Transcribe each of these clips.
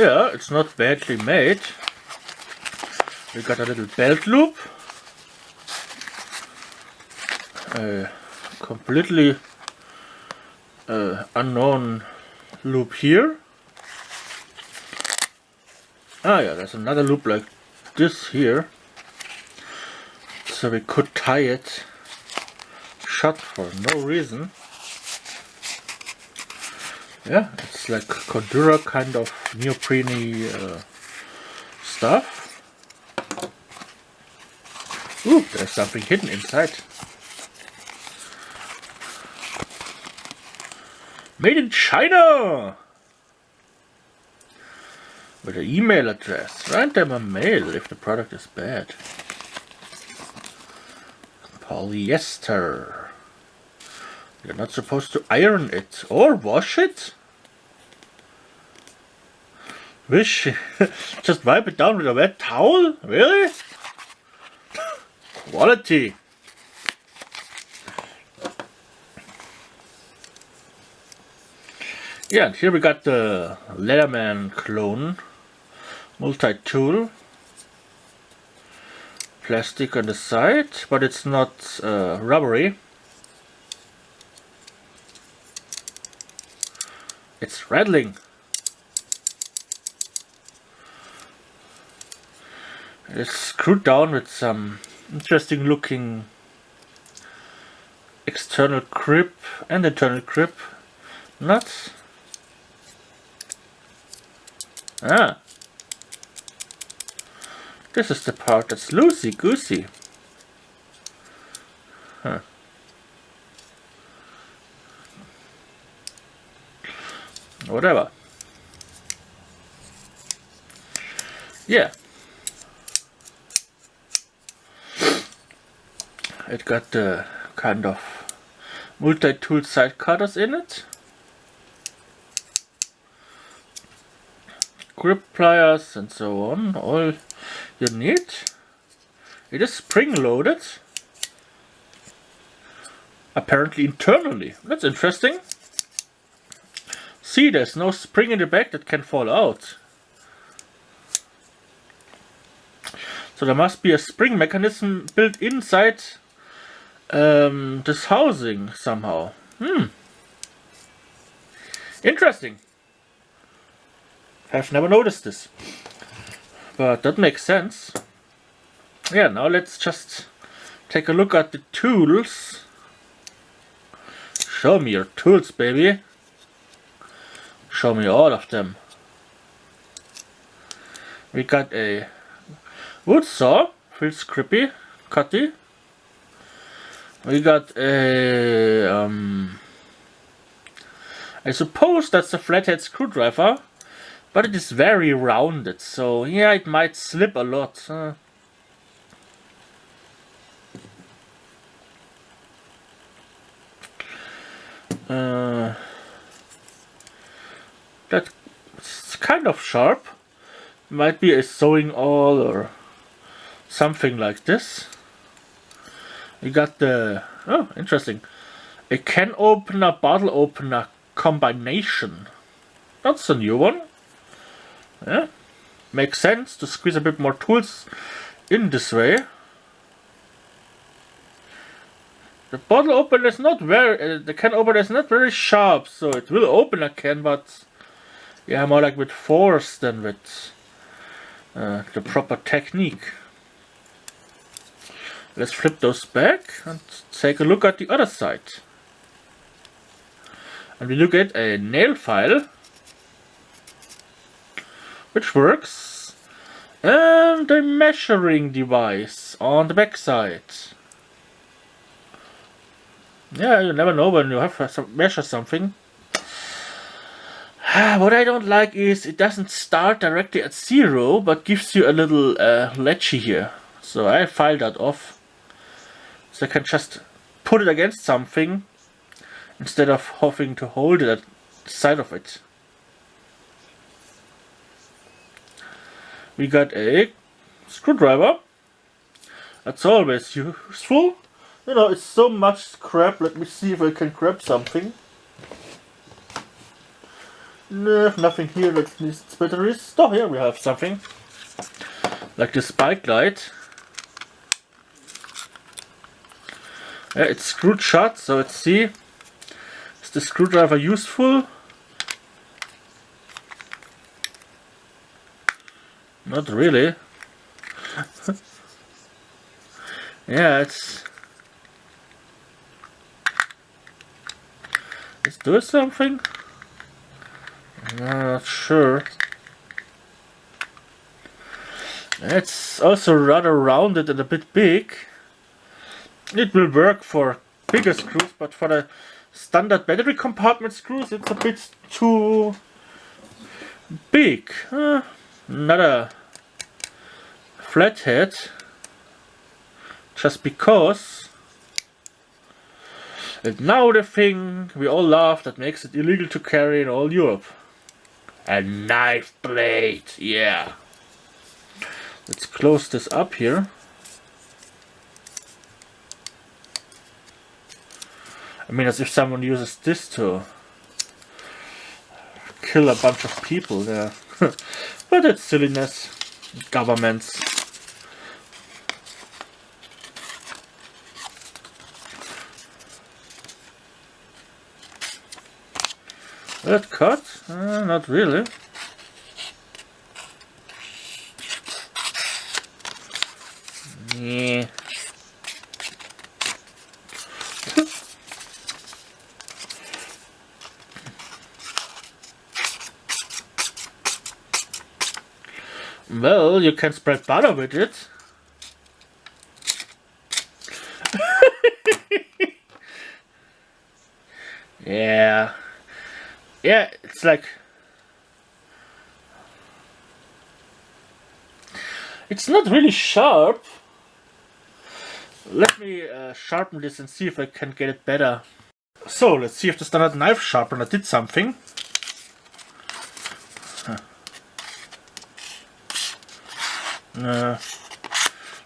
Yeah, it's not badly made. We got a little belt loop. Completely unknown loop here. Ah yeah, there's another loop like this here. So we could tie it shut for no reason. Yeah, it's like Cordura kind of neoprene stuff. Ooh, there's something hidden inside. Made in China! With an email address. Write them a mail if the product is bad. Polyester. You're not supposed to iron it or wash it. Wish just wipe it down with a wet towel? Really? Quality. Yeah, and here we got the Leatherman clone multi-tool. Plastic on the side, but it's not rubbery. It's rattling. It's screwed down with some interesting looking external grip and internal grip nuts. Ah, this is the part that's loosey-goosey. Huh. Whatever. Yeah. It got the kind of multi-tool side cutters in it. Grip pliers and so on, all you need. It is spring loaded. Apparently internally. That's interesting. See, there's no spring in the back that can fall out. So there must be a spring mechanism built inside this housing somehow. Interesting. I've never noticed this. But that makes sense. Yeah, now let's just take a look at the tools. Show me your tools, baby. Show me all of them. We got a wood saw, feels creepy, cutty. We got a I suppose that's a flathead screwdriver, but it is very rounded, so yeah, it might slip a lot. That's kind of sharp. Might be a sewing awl or something like this. We got the, oh, interesting, a can opener, bottle opener combination. That's a new one. Yeah, makes sense to squeeze a bit more tools in this way. The bottle opener is not very, the can opener is not very sharp, so it will open a can, but yeah, more like with force than with the proper technique. Let's flip those back and take a look at the other side. And we look at a nail file, which works, and a measuring device on the back side. Yeah, you never know when you have to measure something. What I don't like is it doesn't start directly at 0, but gives you a little latchy here. So I filed that off. So I can just put it against something instead of having to hold it at the side of it. We got a screwdriver. That's always useful. You know, it's so much scrap. Let me see if I can grab something. No, nothing here that needs batteries. Oh, here we have something. Like this bike light. Yeah, it's screwed shut, so let's see. Is the screwdriver useful? Not really. Yeah, it's doing something? I'm not sure. It's also rather rounded and a bit big. It will work for bigger screws, but for the standard battery compartment screws it's a bit too big. Another flathead. Just because. And now the thing we all love that makes it illegal to carry in all Europe. A knife blade, yeah. Let's close this up here. I mean, as if someone uses this to kill a bunch of people there. But it's silliness. Governments. That cut? Not really. Yeah. Well, you can spread butter with it. Yeah. Yeah, it's like... It's not really sharp. Let me sharpen this and see if I can get it better. So, let's see if the standard knife sharpener did something.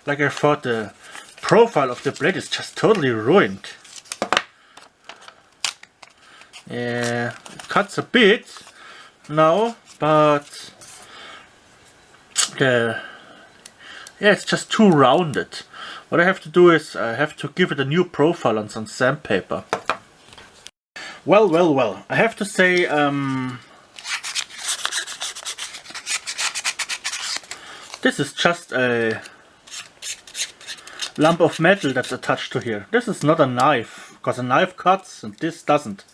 Like I thought, the profile of the blade is just totally ruined. Yeah, it cuts a bit now, but it's just too rounded. What I have to do is I have to give it a new profile on some sandpaper. Well, I have to say this is just a lump of metal that's attached to here. This is not a knife, because a knife cuts and this doesn't.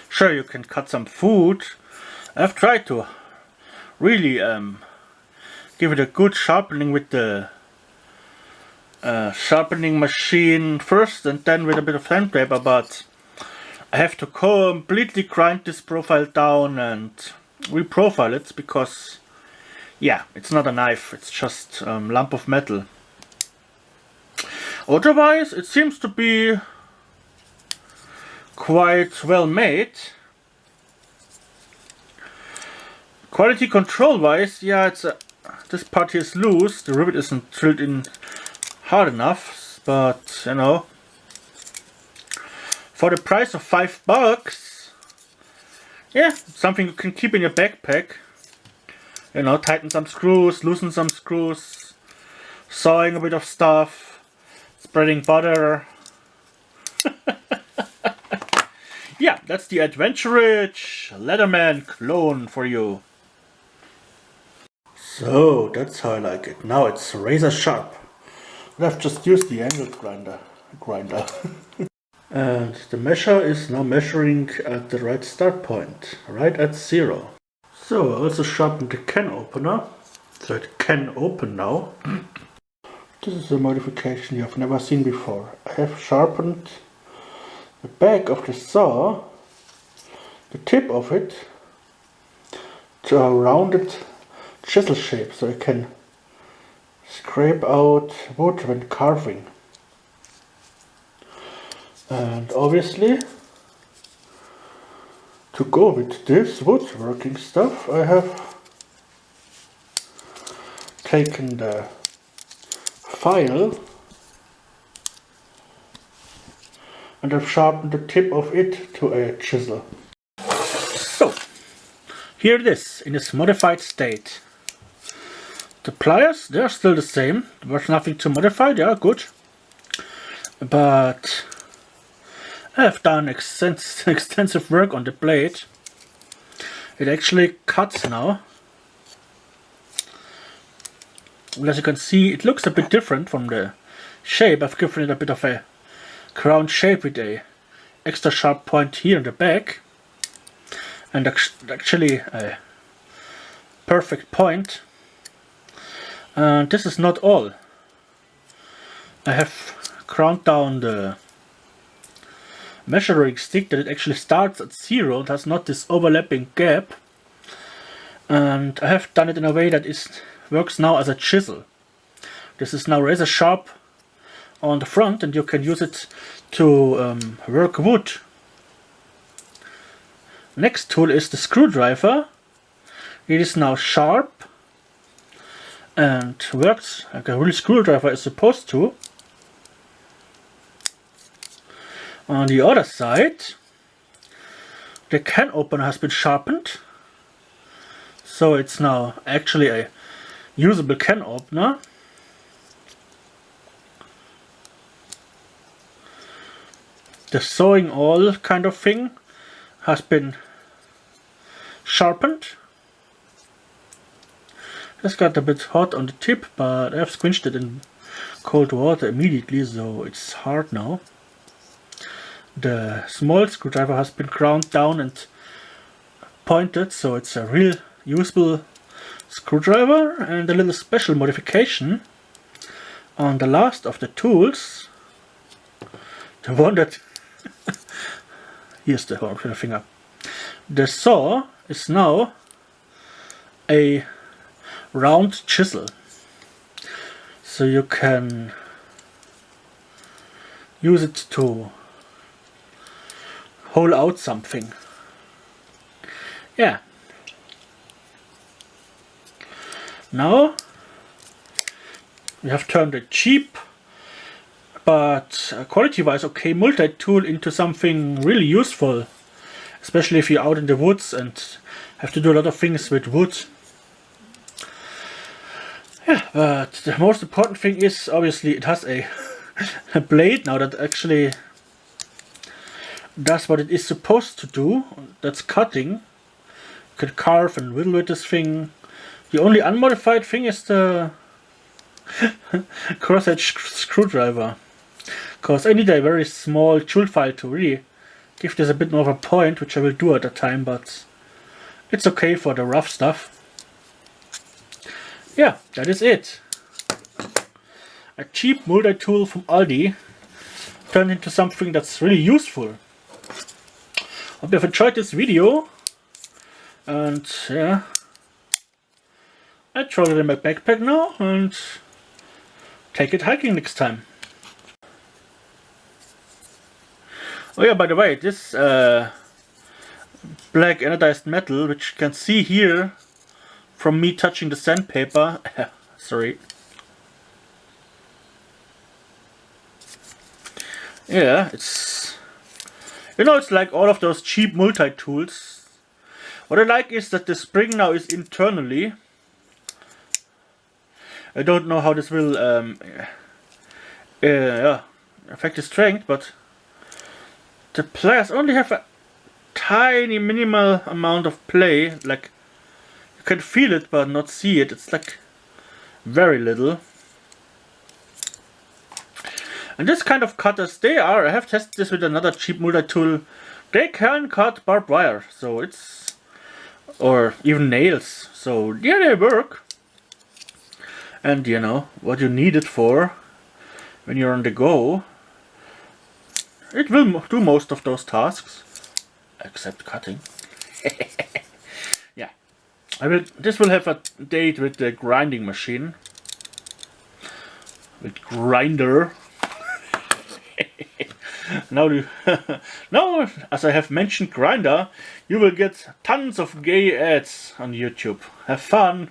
Sure, you can cut some food. I've tried to really give it a good sharpening with the sharpening machine first and then with a bit of sandpaper, but I have to completely grind this profile down and reprofile it because, yeah, it's not a knife, it's just a lump of metal. Otherwise, it seems to be quite well made. Quality control wise, yeah, it's this part here is loose, the rivet isn't drilled in hard enough, but you know, for the price of $5, yeah, it's something you can keep in your backpack. You know, tighten some screws, loosen some screws, sawing a bit of stuff, spreading butter. Yeah, that's the adventure-rich Leatherman clone for you. So, that's how I like it. Now it's razor sharp. I've just used the angle grinder. And the measure is now measuring at the right start point, right at 0. So, I also sharpened the can opener, so it can open now. This is a modification you have never seen before. I have sharpened the back of the saw, the tip of it, to a rounded chisel shape, so I can scrape out wood when carving. And obviously, to go with this woodworking stuff, I have taken the file and I've sharpened the tip of it to a chisel. So, here it is in its modified state. The pliers, they are still the same. There's nothing to modify, they are good. But I have done extensive work on the blade. It actually cuts now. And as you can see, it looks a bit different from the shape. I've given it a bit of a crown shape with a extra sharp point here in the back. And actually a perfect point. And this is not all. I have ground down the measuring stick that it actually starts at 0. It has not this overlapping gap. And I have done it in a way that works now as a chisel. This is now razor sharp on the front, and you can use it to work wood. Next tool is the screwdriver. It is now sharp and works like a real screwdriver is supposed to. On the other side, the can opener has been sharpened, so it's now actually a usable can opener. The sewing awl kind of thing has been sharpened. It's got a bit hot on the tip, but I've squenched it in cold water immediately, so it's hard now. The small screwdriver has been ground down and pointed, so it's a real usable screwdriver. And a little special modification on the last of the tools, the one that here's the finger. The saw is now a round chisel, so you can use it to hole out something. Yeah. Now we have turned a cheap but quality-wise okay multi-tool into something really useful, especially if you're out in the woods and have to do a lot of things with wood. Yeah, but the most important thing is obviously it has a blade now that actually does what it is supposed to do. That's cutting. You can carve and whittle with this thing. The only unmodified thing is the cross-edge screwdriver, because I need a very small tool file to really give this a bit more of a point, which I will do at the time, but it's okay for the rough stuff. Yeah, that is it. A cheap multi-tool from Aldi turned into something that's really useful. Hope you have enjoyed this video, and yeah, I throw it in my backpack now and take it hiking next time. Oh yeah, by the way, this black anodized metal, which you can see here from me touching the sandpaper, sorry. Yeah, it's, you know, it's like all of those cheap multi-tools. What I like is that the spring now is internally. I don't know how this will affect the strength, but the pliers only have a tiny minimal amount of play. Like, you can feel it but not see it. It's like very little. And this kind of cutters, they are, I have tested this with another cheap multi-tool, they can cut barbed wire, so it's, or even nails, so yeah, they work. And you know, what you need it for when you're on the go, it will do most of those tasks, except cutting. Yeah, this will have a date with the grinding machine, with grinder. Now, now, as I have mentioned Grinder, you will get tons of gay ads on YouTube. Have fun!